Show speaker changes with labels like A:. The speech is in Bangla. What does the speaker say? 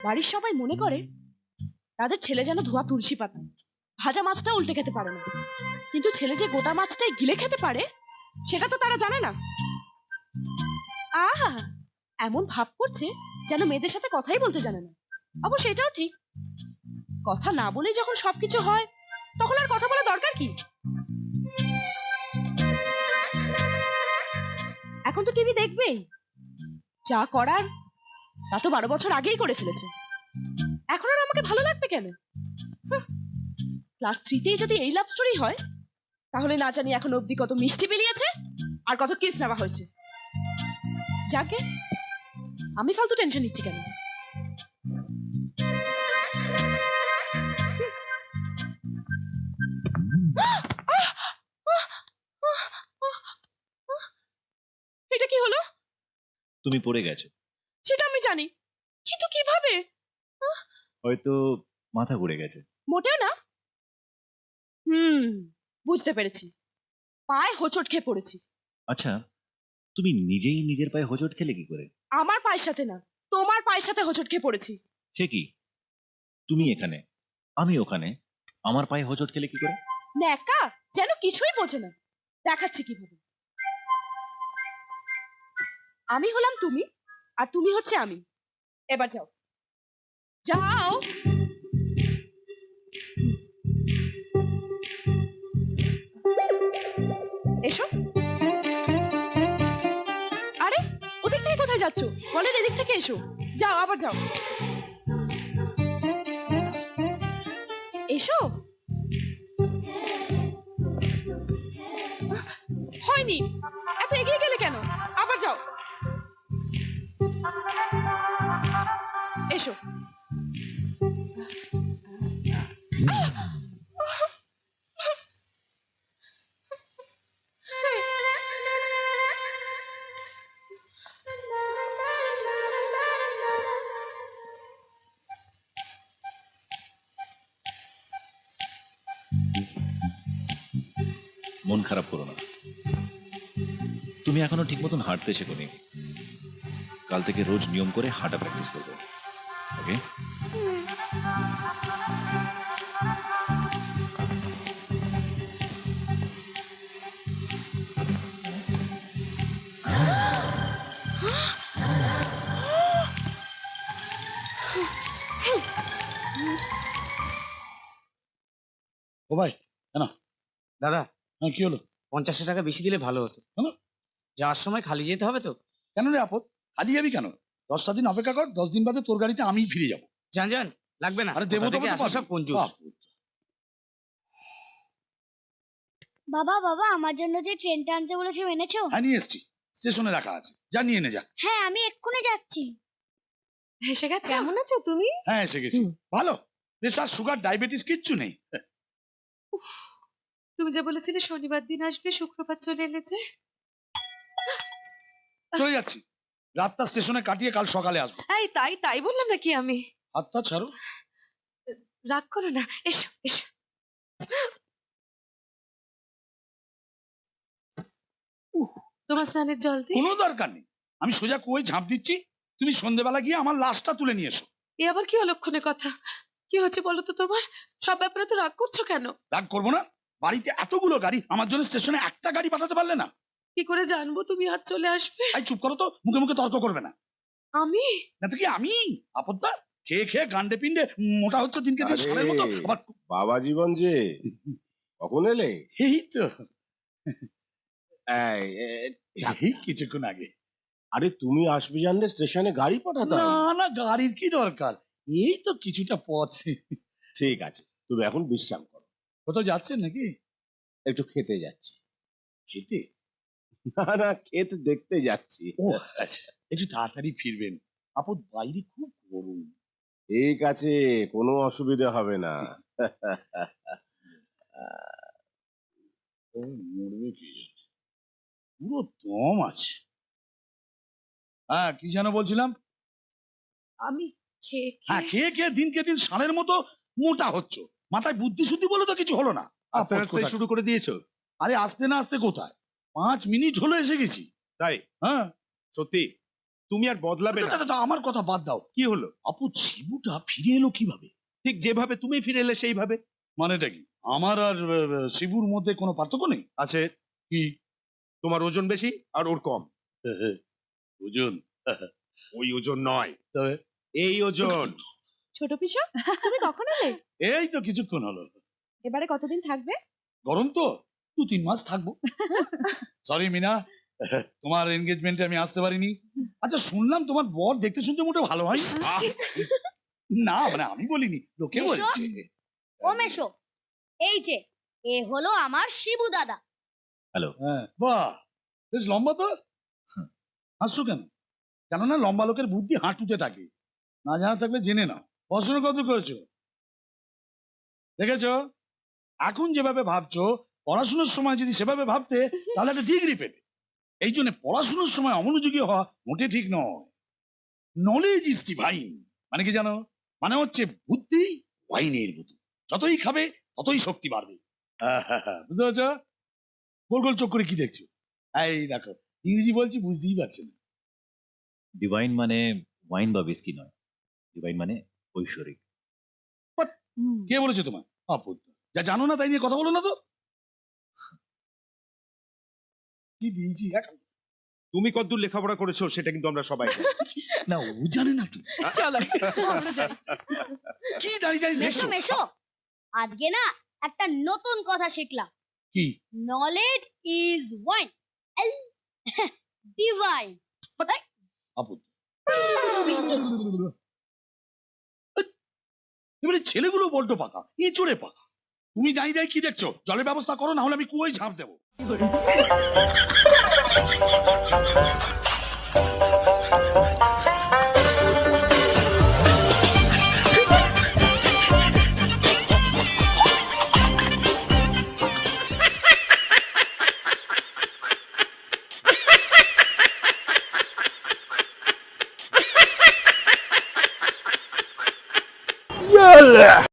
A: বাড়ির সবাই মনে করে তাদের ছেলে যেন ধোয়া তুলসী পাতা, ভাজা মাছটা উল্টে খেতে পারে না। কিন্তু ছেলে যে গোটা মাছটাই গিলে খেতে পারে সেটা তো তারা জানে না। আহা, এমন ভাব করছে যেন মেয়েদের সাথে কথাই বলতে জানে না। অবশ্য এটাও ঠিক, কথা না বলেই যখন সবকিছু হয় তখন আর কথা বলা দরকার কি? এখন তো টিভি দেখবেই, যা করার তা তো 12 বছর আগেই করে ফেলেছে। এখন আর আমাকে ভালো লাগবে কেন? ক্লাস 3তেই যদি এই লাভ স্টোরি হয়, তাহলে না জানি এখন অবধি কত মিষ্টি বেরিয়েছে আর কত কিস নেওয়া হয়েছে। যাকে আমি ফালতু টেনশন নিচ্ছি কেন? এটা কি হলো?
B: তুমি পড়ে গেছো।
A: সেটা আমি জানি, কিন্তু কিভাবে?
B: হয়তো মাথা ঘুরে গেছে।
A: মোটেও না। বুঝতে পেরেছি, পায়ে হোঁচট খেয়ে পড়েছি।
B: আচ্ছা, তুমি নিজেই নিজের পায়ে হোঁচট খেলে কি করে?
A: আমার পায়ের সাথে না, তোমার পায়ের সাথে হোঁচট খেয়ে পড়েছি।
B: সে কি, তুমি এখানে আমি ওখানে, আমার পায়ে হোঁচট খেলে কি করে?
A: ন্যাকা যেন কিছুই বোঝে না। দেখাচ্ছি কিভাবে। আমি হলাম তুমি আর তুমি হচ্ছে আমি। এবার যাও যাও। এসো। আরে ওদিক থেকে কোথায় যাচ্ছ? বলেন এদিক থেকে এসো। যাও, আবার যাও। এসো। হয়নি, এত এগিয়ে গেলে কেন? আবার যাও। এসো।
B: মন খারাপ করো না, তুমি এখনো ঠিক মতন হাঁটতে শেখোনি। কাল থেকে রোজ নিয়ম করে হাঁটা প্র্যাকটিস করবে, ওকে?
C: ও ভাই, কেন?
D: দাদা,
C: হ্যাঁ, কি হলো?
D: 50 টাকা বেশি দিলে ভালো হতো।
C: কেন?
D: যাওয়ার সময় খালি যেতে হবে তো।
C: কেন রে আপদ, খালি যাবি কেন? 10টা দিন অপেক্ষা কর, 10 দিন বাদে তোর গাড়িতে আমি ফিরে যাবো।
D: যান যান, লাগবে না।
C: আরে দেবো
D: কোথা
C: তো
D: থেকে আসে সব কঞ্জুস।
E: বাবা বাবা আমার জন্য যে ট্রেনটা আনতে বলেছো এনেছো?
C: হ্যাঁ, নিয়ে এসছি, স্টেশনে রাখা আছে, যা নিয়ে নে যা।
E: হ্যাঁ আমি এক্ষুনি যাচ্ছি।
A: এসে গেছে। কেমন আছো তুমি?
C: হ্যাঁ, এসে গেছি। ভালো, প্রেশার, সুগার, ডায়াবেটিস কিচ্ছু নেই।
A: তুমি যে বলেছিলে শনিবার দিন আসবে, শুক্রবার চলে এলে যে।
C: চলে যাচ্ছি, রাতটা স্টেশনে কাটিয়ে কাল সকালে আসবো।
A: এই তাই বললাম নাকি আমি?
C: হাতটা ছাড়ো।
A: রাগ করো না, এসো এসো। তোমার স্নানের জল দি।
C: কোনো দরকার নেই, আমি সোজা কুয়োয় ঝাঁপ দিচ্ছি, তুমি সন্ধ্যেবেলা গিয়ে আমার লাশটা তুলে নিয়ে এসো।
A: এ আবার কি অলক্ষণে কথা? কি হচ্ছে বলো তো তোমার? সব ব্যাপারে তো রাগ করছো কেন?
C: রাগ করবো না? বাড়িতে এতগুলো গাড়ি, আমার জন্য স্টেশনে একটা গাড়ি পাঠাতে পারলে না?
A: কি করে জানবো তুমি আজ চলে আসবে?
C: তাই চুপ করো তো, মুখে মুখে তর্ক করবে না।
A: আমি?
C: না তো কি আমি? আপদটা খেয়ে খেয়ে গান্ডে পিন্ডে মোটা হচ্ছে দিনকে দিন, সারের মতো। আবার
F: বাবা জীবন যে কখন এলে?
C: এই তো
F: এই,
C: এই কিছুক্ষণ আগে।
F: আরে তুমি আসবে জানলে স্টেশনে গাড়ি পাঠাতাম।
C: না না, গাড়ির কি দরকার, এই তো কিছুটা পথ।
F: ঠিক আছে, তুমি এখন বিশ্রাম করো।
C: কোথাও যাচ্ছেন নাকি?
F: একটু খেতে যাচ্ছি।
C: খেতে?
F: না না, খেতে দেখতে যাচ্ছি।
C: ও আচ্ছা, একটু তাড়াতাড়ি ফিরবেন, আপদ বাইরে খুব গরম।
F: ঠিক আছে, কোনো অসুবিধা হবে না।
C: ও মরবে কি জানে, পুরো দম আছে। হ্যাঁ, কি যেন বলছিলাম?
A: আমি খেয়ে
C: হ্যাঁ, খেয়ে খেয়ে দিনকে দিন ষাঁড়ের মতো মোটা হচ্ছ, মাথায় বুদ্ধি শুদ্ধি বলে তো কিছু হলো না।
G: আস্তে আস্তে শুরু করে দিয়েছো?
C: আরে আসতে না আসতে কোথায়, 5 মিনিট হলো এসে গেছি।
G: তাই?
C: হ্যাঁ
G: সত্যি? তুমি আর বদলাবে না।
C: দাদা, আমার কথা বাদ দাও।
G: কি হলো?
C: আপু শিবুটা ফিরে এলো কিভাবে?
G: ঠিক যেভাবে তুমি ফিরে এলে সেইভাবে
C: মানেটা কি? আমার আর শিবুর মধ্যে কোনো পার্থক্য নেই?
G: আছে।
C: কি?
G: তোমার ওজন বেশি আর ওর কম।
C: ওজন?
G: ওই ওজন নয়,
C: তবে
G: এই ওজন।
A: ছোট পিসা তুমি কখন এলে?
C: এই তো কিছুক্ষণ হলো।
A: এবারে কতদিন থাকবে?
C: গরম তো 2-3 মাস থাকবো। সরি মিনা, তোমার এনগেজমেন্টে আমি আসতে পারিনি। আচ্ছা, শুনলাম তোমার বর দেখতে শুনতে মোটে ভালো হয় না। মানে আমি বলিনি, লোকে
E: এসো।
C: বলছে।
E: ও মেশো, এই যে এ হলো আমার শিবু দাদা।
C: হ্যাঁ, বাহ, বেশ লম্বা তো। হাসছো কেন? জানো না লম্বা লোকের বুদ্ধি হাঁটুতে থাকে। না জানা থাকলে জেনে নাও। পড়াশোনা কত করেছো? দেখেছো, এখন যেভাবে ভাবছো, পড়াশোনার সময় যদি সেভাবে ভাবতে তাহলে একটা ডিগ্রি পেতে। এই জন্য পড়াশোনার সময় অমনোযোগী হওয়া মোটে ঠিক নয়। নলেজ ইজ ডিভাইন মানে কি জানো? মানে হচ্ছে বুদ্ধি ওয়াইনের মতো, যতই খাবে ততই শক্তি বাড়বে। বুঝতে পারছো? গোল গোল চোখ করে কি দেখছো? এই দেখো, ইংরেজি বলছি বুঝতেই পারছি না।
B: ডিভাইন মানে ওয়াইন বা বিস্কি নয়, ডিভাইন মানে ঐশ্বরিক।
C: কে বলেছে তোমার? আপত্তি, যা জানো না তাই নিয়ে কথা বলো না তো। কি দিয়েছি এখন?
G: তুমি কতদূর লেখাপড়া করেছো সেটা কিন্তু আমরা সবাই জানি।
C: না, ও জানে না তো।
A: চলো আমরা যাই।
C: কি দাঁড়িয়ে দাঁড়িয়ে
E: মেশো
C: দেখছো?
E: মেশো, আজকে না একটা নতুন কথা শিখলাম।
C: কি?
E: Knowledge is wine divine.
C: আপত্তি। এবারে ছেলেগুলো বড্ড পাকা, এঁচড়ে পাকা। তুমি দাঁড়িয়ে দাঁড়িয়ে কি দেখছো? জলের ব্যবস্থা করো, না হলে আমি কুয়োয় ঝাঁপ দেবো।